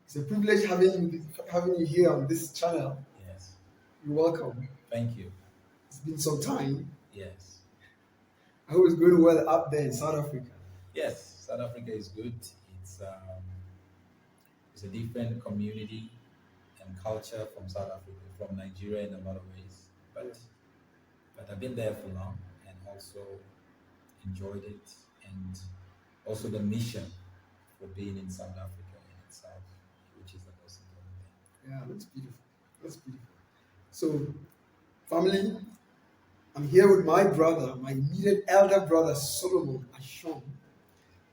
It's a privilege having you here on this channel. Yes. You're welcome. Thank you. It's been some time. Yes. I hope it's going well up there in South Africa. Yes. South Africa is good. It's a different community and culture from South Africa, from Nigeria in a lot of ways. But I've been there for long and also enjoyed it, and also the mission for being in South Africa in itself, which is the most important thing. Yeah, that's beautiful. That's beautiful. So, family, I'm here with my brother, my immediate elder brother, Solomon Ashon.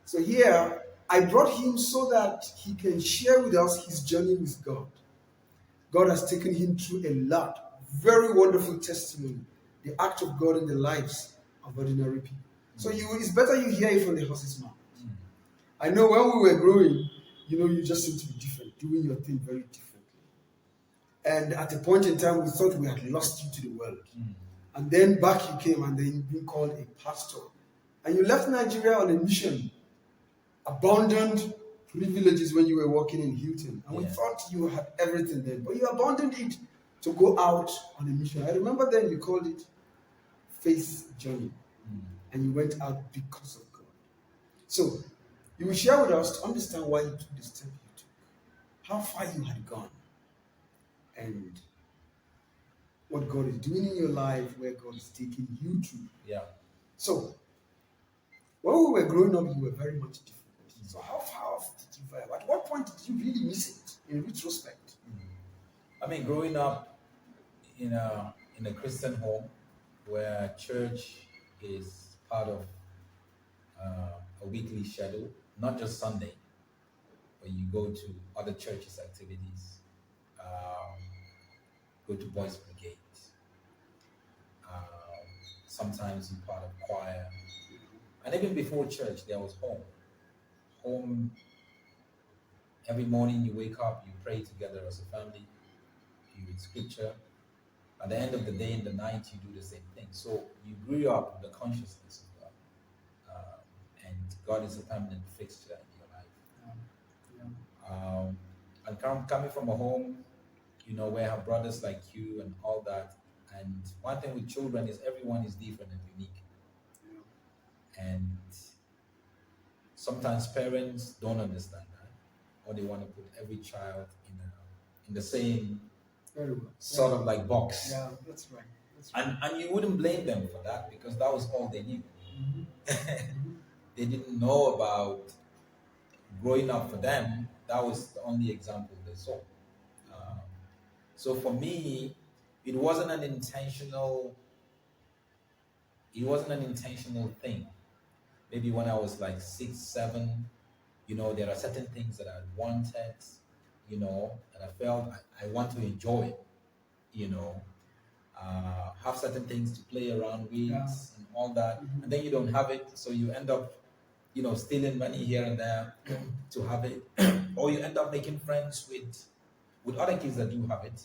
So here, I brought him so that he can share with us his journey with God. God has taken him through a lot. Very wonderful testimony. The act of God in the lives of ordinary people. So it's better you hear it from the horse's mouth. I know when we were growing, you just seem to be different, doing your thing very differently. And at a point in time, we thought we had lost you to the world. And then back you came, and then you've been called a pastor. And you left Nigeria on a mission, abandoned privileges when you were working in Hilton. And we thought you had everything then, but you abandoned it to go out on a mission. I remember then you called it Faith Journey. And you went out because of God. So, you will share with us to understand why you took the step you took, how far you had gone, and what God is doing in your life, where God is taking you to. Yeah. So, when we were growing up, you were very much different. So, how far off did you veer? At what point did you really miss it in retrospect? I mean, growing up in a Christian home where church is part of a weekly schedule, not just Sunday, but you go to other churches' activities, go to Boys Brigade. Sometimes you're part of choir. And even before church, there was home. Home, every morning you wake up, you pray together as a family, you read scripture. At the end of the day, in the night, you do the same thing. So you grew up with the consciousness of God. And God is a permanent fixture in your life. And coming from a home, where I have brothers like you and all that. And one thing with children is everyone is different and unique. And sometimes parents don't understand that, or they want to put every child in the same sort of like box. Yeah, that's right. That's right. And you wouldn't blame them for that, because that was all they knew. They didn't know about growing up. For them, that was the only example they saw. So for me, it wasn't an intentional thing. Maybe when I was like 6, 7, there are certain things that I wanted, and I felt I want to enjoy, have certain things to play around with and all that. And then you don't have it, so you end up, stealing money here and there to have it, or you end up making friends with other kids that do have it,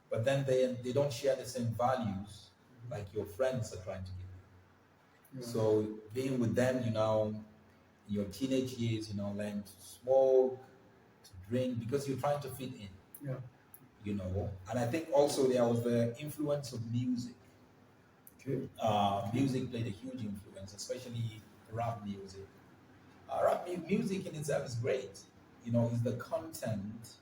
but then they don't share the same values like your friends are trying to give you. So being with them, in your teenage years, learn to smoke, to drink, because you're trying to fit in. And I think also there was the influence of music. Music played a huge influence, especially rap music. Music in itself is great. It's the content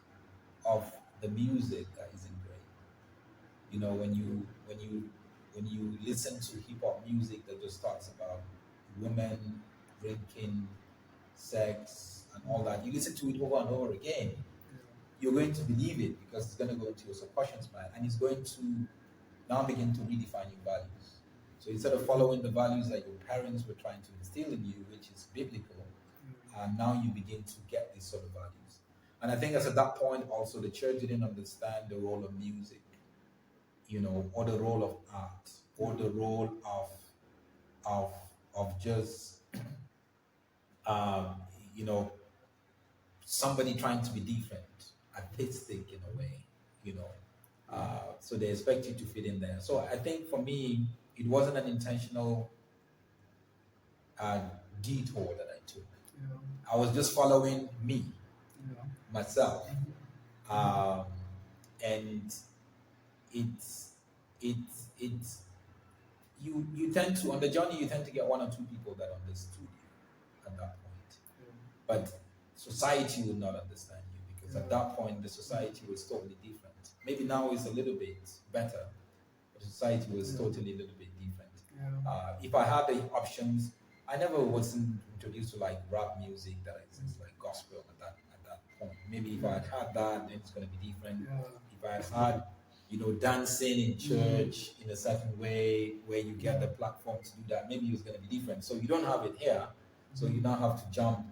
of the music that isn't great. When you listen to hip hop music that just talks about women, drinking, sex, and all that, you listen to it over and over again, you're going to believe it, because it's going to go into your subconscious mind, and it's going to now begin to redefine your values. So instead of following the values that your parents were trying to instill in you, which is biblical, now you begin to get these sort of values. And I think as at that point also the church didn't understand the role of music, or the role of art, or the role of just somebody trying to be different, artistic in a way, so they expect you to fit in there. So I think for me, it wasn't an intentional detour that I took. I was just following me, myself. Um, and it's it's you tend to, on the journey, you tend to get one or two people that understood you at that point. But society will not understand you, because at that point the society was totally different. Maybe now it's a little bit better, but society was totally a little bit different. If I had the options, I never wasn't introduced to like rap music that is like gospel at that point. Maybe if I had that, then it's gonna be different. If I had dancing in church in a certain way where you get the platform to do that, maybe it's going to be different. So you don't have it here, so you now have to jump.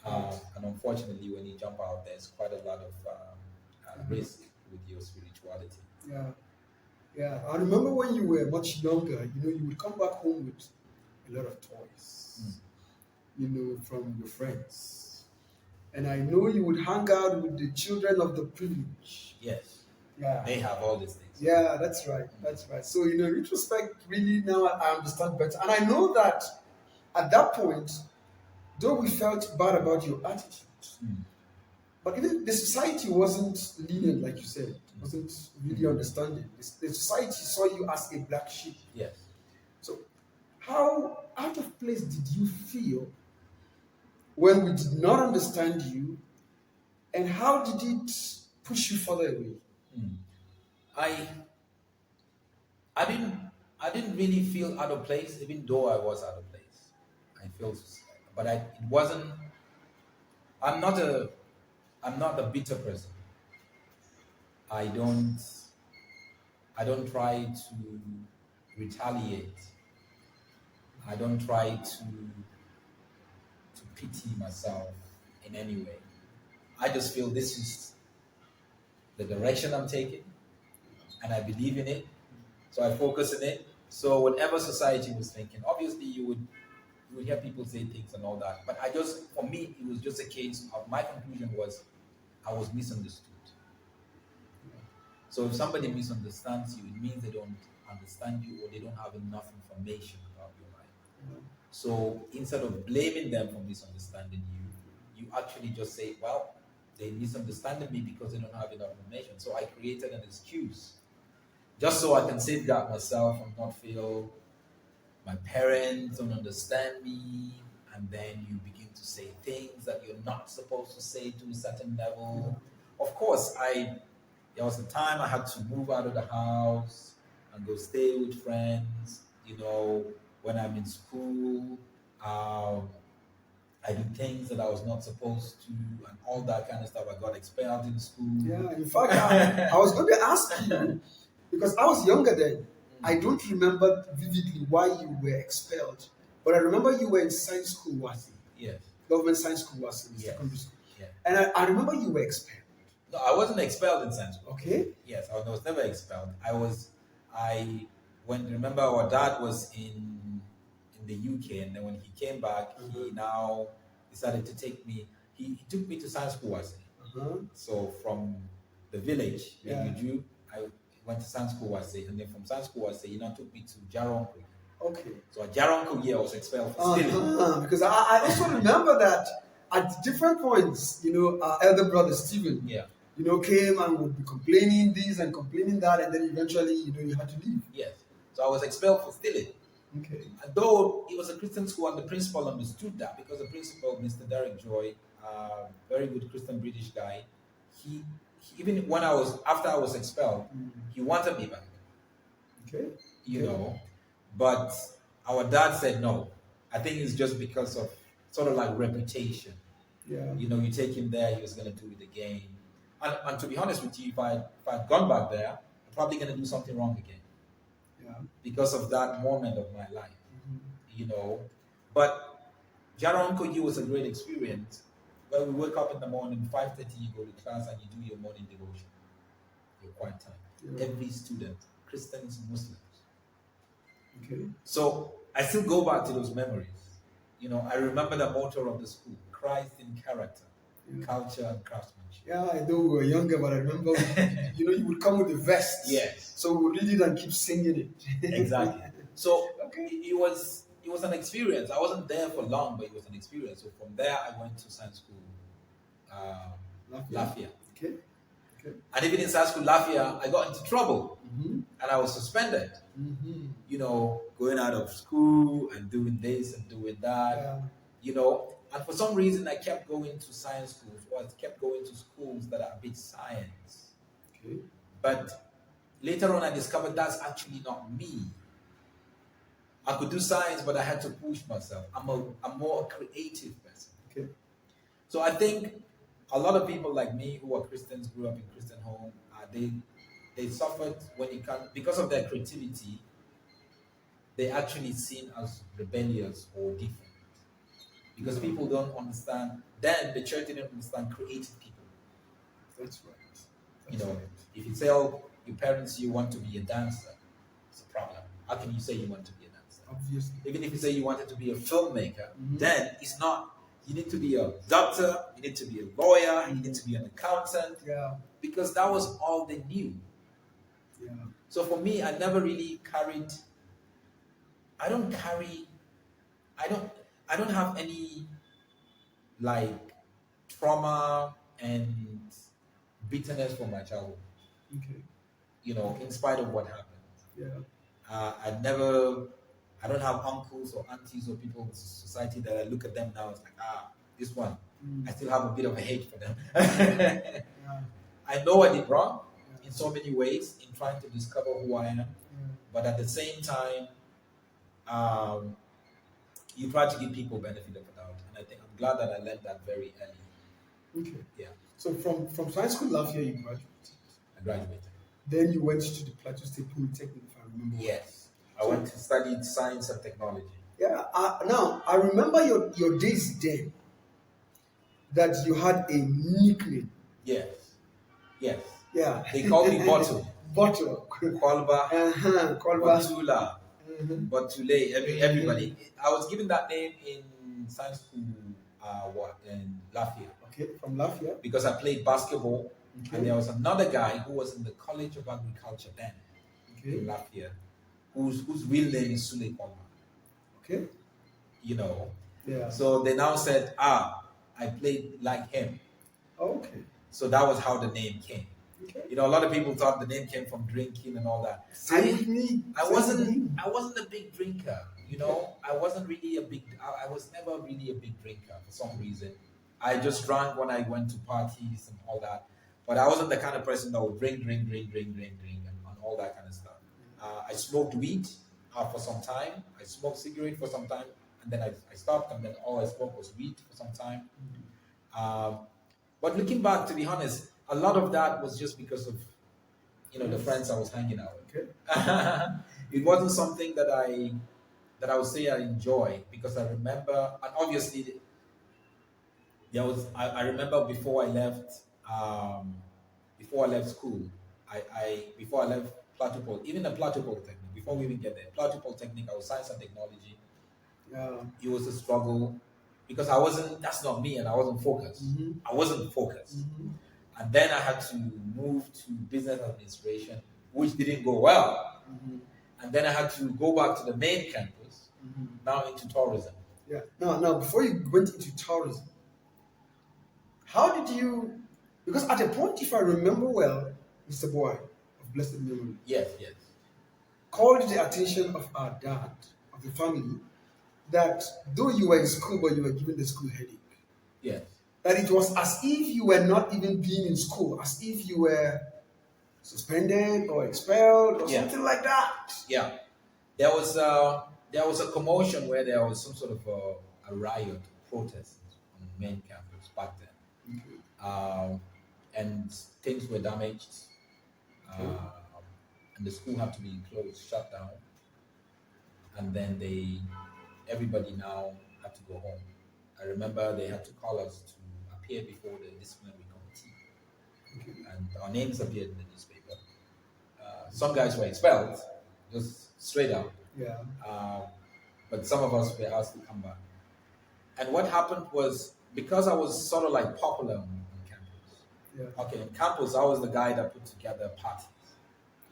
And unfortunately, when you jump out, there's quite a lot of risk with your spirituality. Yeah. I remember when you were much younger, you would come back home with a lot of toys, from your friends. And I know you would hang out with the children of the privilege. Yes. Yeah. They have all these things. Yeah, that's right. That's right. So, in retrospect, really now I understand better. And I know that at that point, though we felt bad about your attitude, but even the society wasn't lenient, like you said, wasn't really understanding. The society saw you as a black sheep. Yes. So, how out of place did you feel when we did not understand you, and how did it push you further away? I didn't really feel out of place, even though I was out of place. I felt, but it wasn't. I'm not a bitter person. I don't try to retaliate. I don't try to pity myself in any way. I just feel this is the direction I'm taking, and I believe in it. So I focus on it. So whatever society was thinking, obviously you would hear people say things and all that. But for me, it was just a case of, my conclusion was, I was misunderstood. So if somebody misunderstands you, it means they don't understand you, or they don't have enough information about your life. So instead of blaming them for misunderstanding you, you actually just say, well, they misunderstood me because they don't have enough information. So I created an excuse, just so I can safeguard myself and not feel my parents don't understand me, and then you begin to say things that you're not supposed to say to a certain level. Of course, there was a time I had to move out of the house and go stay with friends. When I'm in school, I do things that I was not supposed to, and all that kind of stuff. I got expelled in school. Yeah, in fact, I was going to ask you, because I was younger then. I don't remember vividly why you were expelled, but I remember you were in science school, was it? Yes. Government science school, was it? Secondary school. Yeah. And I remember you were expelled. No, I wasn't expelled in science school. Okay. Yes, I was never expelled. Remember our dad was in the UK, and then when he came back, he now decided to take me. He took me to science school, was it? So from the village in Uju, I went to science school, was it? And then from science school, was it? He now took me to Jaronko. Okay. So at Jaronko, I was expelled for stealing. Because I also remember that at different points, our elder brother Stephen, came and would be complaining this and complaining that, and then eventually, you had to leave. Yes. So I was expelled for stealing. Okay. And though it was a Christian school, and the principal understood that, because the principal, Mr. Derek Joy, very good Christian British guy, he even after I was expelled, he wanted me back. Okay. But our dad said no. I think it's just because of sort of like reputation. Yeah. You take him there, he was going to do it again. And to be honest with you, if I'd gone back there, I'm probably going to do something wrong again. Yeah. Because of that moment of my life. But Jaronko was a great experience. Where we wake up in the morning, 5:30, you go to class and you do your morning devotion. Your quiet time. Yeah. Every student, Christians, Muslims. Okay. So I still go back to those memories. I remember the motto of the school: Christ in character, culture, and craftsmanship. Yeah, I know we were younger, but I remember, you would come with the vest. Yes. So we would read it and keep singing it. Exactly. So it was an experience. I wasn't there for long, but it was an experience. So from there, I went to science school. Lafayette. Okay. Okay. And even in high school, Lafayette, I got into trouble Mm-hmm. and I was suspended. Mm-hmm. You know, going out of school and doing this and doing that. Yeah. You know, and for some reason, I kept going to science schools, or I kept going to schools that are a bit science. Okay. But later on, I discovered that's actually not me. I could do science, but I had to push myself. I'm more a creative person. Okay. So I think a lot of people like me who are Christians, grew up in Christian home, they suffered when it comes because of their creativity. They actually seen as rebellious or different because people don't understand. Then the church didn't understand creative people. That's right. You That's know, right. if you tell your parents you want to be a dancer, it's a problem. How can you say you want to be a dancer? Obviously. Even if you say you wanted to be a filmmaker, Mhm. then it's not. You need to be a doctor, you need to be a lawyer, you need to be an accountant, Yeah. because that was all they knew. Yeah. So for me, I never really carried. I don't have any like trauma and bitterness from my childhood. Okay. You know, in spite of what happened. Yeah. I don't have uncles or aunties or people in society that I look at them now. It's like, this one. Mm. I still have a bit of a hate for them. Yeah. I know I did wrong Yeah. in so many ways in trying to discover who I am, Yeah. but at the same time, you try to give people benefit of the doubt, and I think I'm glad that I learned that very early. Okay. Yeah, So from science school Lafayette, you graduated. I graduated. Then you went to the Plateau State Polytechnic, if I remember. well. Yes, I went to study science and technology. Yeah. Now I remember your days then. That you had a nickname. Yes, yes. Yeah. They called me Bottle, Bottle. Kolba, Kolba. Botula, Mhm. Botule. Everybody. I was given that name in science school. In Lafayette, Okay, from Lafayette. because I played basketball, Okay. and there was another guy who was in the College of Agriculture then in Okay. Lafayette, whose real name is Sule Kolba. Okay. You know, Yeah. so they now said, I played like him. Okay. So that was how the name came. Okay. You know, a lot of people thought the name came from drinking and all that. Same with me. I Same with me. wasn't a big drinker. You know, I was never really a big drinker for some reason. I just drank when I went to parties and all that. But I wasn't the kind of person that would drink, and all that kind of stuff. I smoked weed for some time. I smoked cigarette for some time, and then I stopped, and then all I smoked was weed for some time. But looking back, to be honest, a lot of that was just because of, the friends I was hanging out with. Okay. It wasn't something that I would say I enjoy, because I remember, and obviously I remember before I left school, before I left Plateau Polytechnic, even the Plateau Polytechnic, before we even get there, Plateau Polytechnic, I was science and technology. Yeah. It was a struggle because that's not me, and I wasn't focused. Mhm. I wasn't focused. Mhm. And then I had to move to business administration, which didn't go well. Mhm. And then I had to go back to the main campus, Mhm. now into tourism. Yeah. Now, before you went into tourism, how did you? Because at a point, if I remember well, Mr. Boy of blessed memory Yes. called the attention of our dad, of the family, that though you were in school, but you were given the school headache. Yes. That it was as if you were not even being in school, as if you were suspended or expelled or Yeah. something like that. Yeah. There was a commotion where there was some sort of a riot, protest on the main campus back then. Okay. And things were damaged. Okay. And the school had to be closed, shut down. And then everybody now had to go home. I remember they had to call us to appear before the disciplinary committee. Okay. And our names appeared in the newspaper. Some guys were expelled, just straight out. Yeah. But some of us were asked to come back. And what happened was, because I was sort of like popular on campus. Yeah. Okay, on campus, I was the guy that put together parties.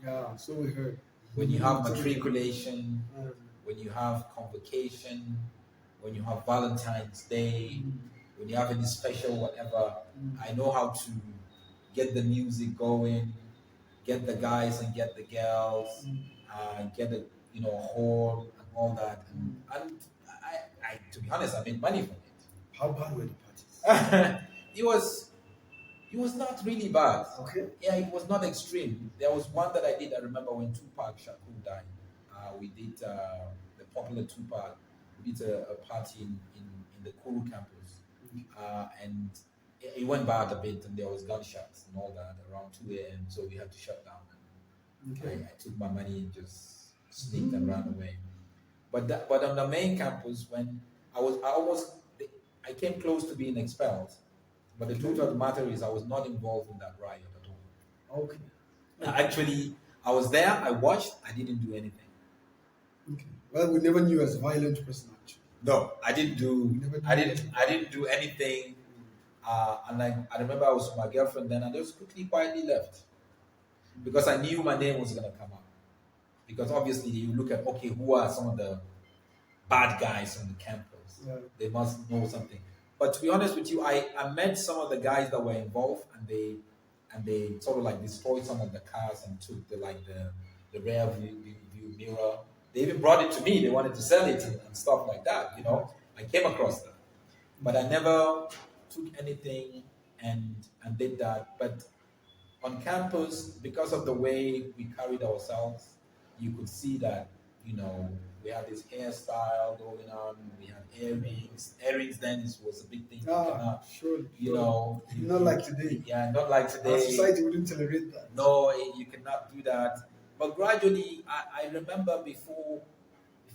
Yeah. So we heard. When you have matriculation, Um, when you have convocation, when you have Valentine's Day, when you have any special whatever, I know how to get the music going, get the guys and get the girls, get a hall and all that, and I to be honest, I made money from it. How bad were the parties? it was it was not really bad. Okay. Yeah, it was not extreme. There was one that I did. I remember when Tupac Shakur died. We did the popular Tupac. We did a party in the Kuru campus, and it went bad a bit, and there was gunshots and all that around 2 a.m. So we had to shut down. Okay. I took my money and just sneaked and ran away. But on the main campus, when I came close to being expelled. But the truth of the matter is, I was not involved in that riot at all. Okay. Actually, I was there. I watched. I didn't do anything. Okay. Well, we never knew as a violent person actually. No, I didn't do. We never I knew. didn't do anything. And I remember I was with my girlfriend then, and I just quietly left because I knew my name was gonna come up. Because obviously, you look at who are some of the bad guys on the campus? Yeah. They must know something. But to be honest with you, I met some of the guys that were involved, and they sort of like destroyed some of the cars and took the rear view mirror. They even brought it to me. They wanted to sell it and stuff like that. I came across that, but I never took anything and did that. But on campus, because of the way we carried ourselves, you could see that we had this hairstyle going on. We had earrings. Earrings then was a big thing. Surely. Not like today. Yeah, not like today. Our society wouldn't tolerate that. No, you cannot do that. But gradually, I remember before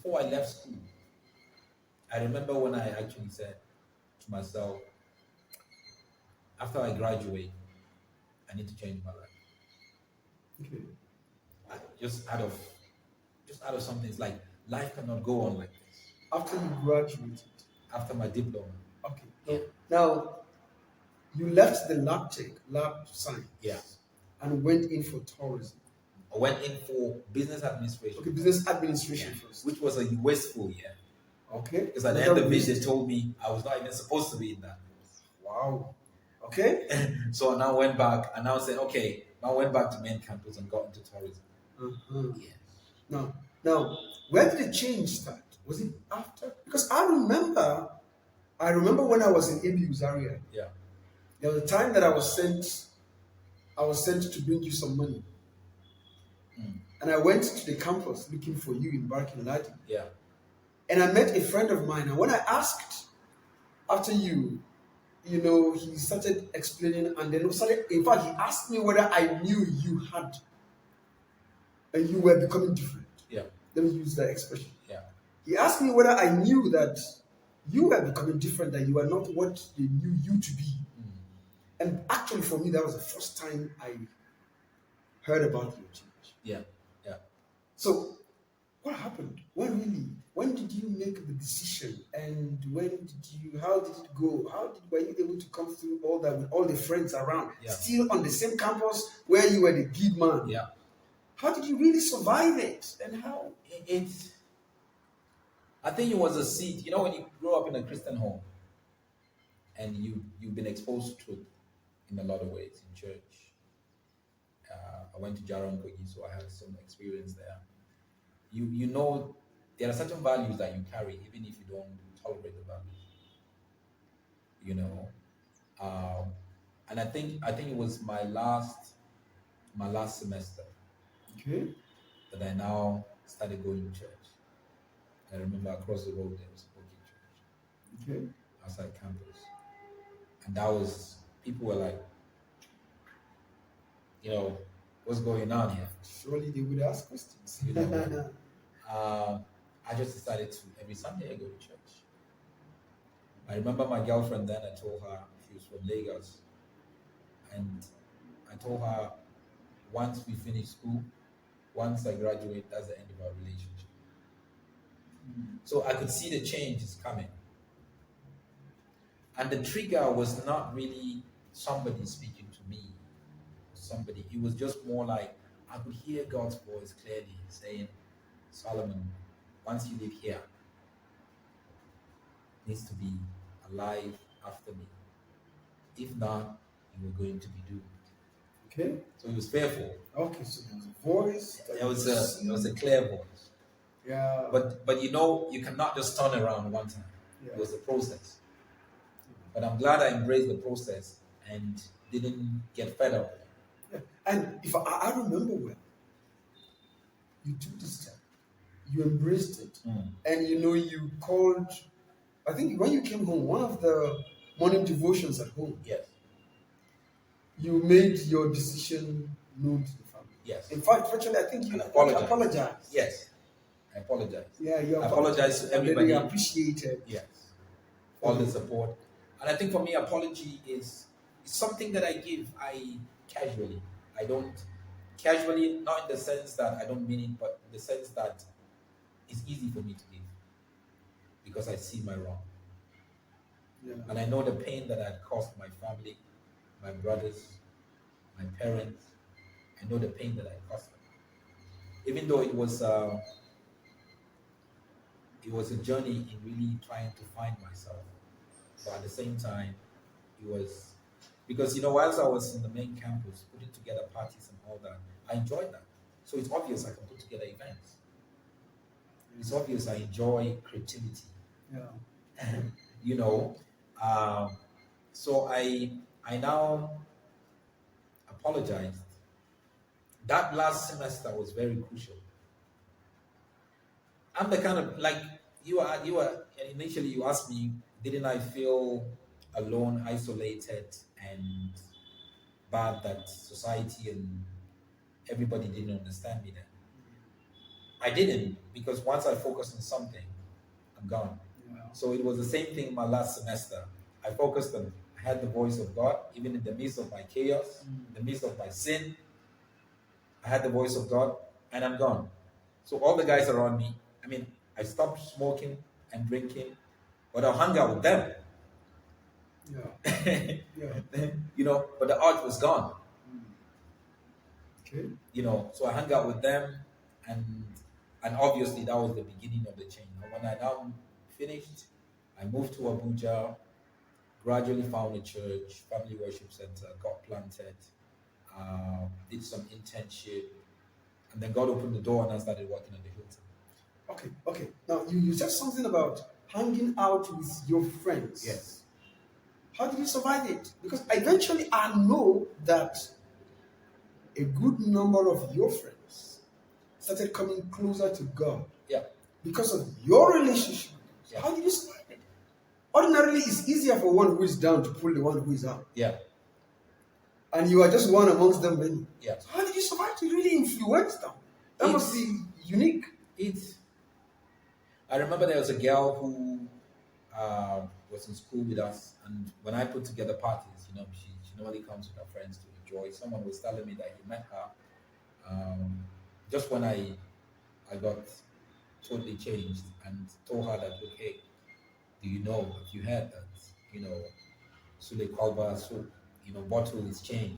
I left school, I remember when I actually said to myself, after I graduate, I need to change my life. Okay. Just out of something. It's like life cannot go on like this. After you graduated? After my diploma. Okay. Yeah. Now, you left the lab science. Yeah. And went in for tourism. I went in for business administration. Okay, business administration first. Which was a wasteful year. Okay. Because at the end of it, they told me I was not even supposed to be in that. Wow. Okay. So I now went back and now said, okay, I went back to main campus and got into tourism. Yeah. Now, where did the change start? Was it after? Because I remember when I was in ABU Zaria. Yeah. There was a time that I was sent to bring you some money. And I went to the campus looking for you in Barking Ladi. Yeah. And I met a friend of mine. And when I asked after you, he started explaining, and then in fact, he asked me whether I knew you had, and you were becoming different. Yeah. Let me use that expression. Yeah. He asked me whether I knew that you were becoming different, that you are not what they knew you to be. And actually, for me, that was the first time I heard about your change. Yeah. Yeah. So, what happened? When did you make the decision? And how did it go? Were you able to come through all that with all the friends around? Yeah. Still on the same campus where you were the big man? Yeah. How did you really survive it? And how? I think it was a seed. When you grow up in a Christian home and you've been exposed to truth in a lot of ways in church. I went to Jaron Kogi, so I had some experience there. There are certain values that you carry, even if you don't tolerate the values. And I think it was my last semester. Okay. That I now started going to church. I remember across the road there was a Boki church. Okay. Outside campus. And that was, people were like, what's going on here? Surely they would ask questions. I just decided to, every Sunday I go to church. I remember my girlfriend then, I told her, she was from Lagos. And I told her, once we finish school, once I graduate, that's the end of our relationship. So I could see the change is coming. And the trigger was not really somebody speaking to me. It was just more like, I could hear God's voice clearly saying, Solomon, once you live here, it needs to be a life after me. If not, you were going to be doomed. Okay. So he was fearful. Okay, so there was a voice. that It was you a see. it was a clear voice. Yeah. But you know, you cannot just turn around one time. Yeah. It was a process. But I'm glad I embraced the process and didn't get fed up. Yeah. And if I remember well, you took this step, you embraced it, and you called. I think when you came home, one of the morning devotions at home, Yes. you made your decision known to the family. Yes. In fact, virtually, I think you And apologized. apologized. Yes. I apologize. Yeah, you I apologize to everybody. They appreciated. Yes. All the support. And I think for me, apology is something that I give casually. I don't casually, not in the sense that I don't mean it, but in the sense that it's easy for me to give because I see my wrong. Yeah. And I know the pain that I had caused my family, my brothers, my parents. I know the pain that I caused them. Even though it was a journey in really trying to find myself. But at the same time, it was because whilst I was in the main campus putting together parties and all that, I enjoyed that. So it's obvious I can put together events. It's obvious I enjoy creativity. Yeah. So I now apologized. That last semester was very crucial. I'm the kind of you are initially you asked me, didn't I feel alone, isolated, and bad that society and everybody didn't understand me then? I didn't, because once I focused on something, I'm gone. Yeah. So it was the same thing in my last semester. I had the voice of God, even in the midst of my chaos, in the midst of my sin. I had the voice of God, and I'm gone. So all the guys around me, I stopped smoking and drinking, but I hung out with them. Yeah. Yeah. But the art was gone. Okay. So I hung out with them, and obviously that was the beginning of the change. And when I now finished, I moved to Abuja, gradually found a church, family worship center, got planted, did some internship, and then God opened the door and I started working at the Hilton. Okay. Now you said something about hanging out with your friends. Yes. How did you survive it? Because eventually I know that a good number of your friends started coming closer to God. Yeah. Because of your relationship. Yeah. How did you survive it? Ordinarily, it's easier for one who is down to pull the one who is up. Yeah. And you are just one amongst them many. Yeah. So how did you survive to really influence them? That must be unique. I remember there was a girl who was in school with us, and when I put together parties, she normally comes with her friends to enjoy. Someone was telling me that he met her just when I got totally changed, and told her that, look, hey, do you know, if you heard that, Sule Kwalba soup, bottle is changed.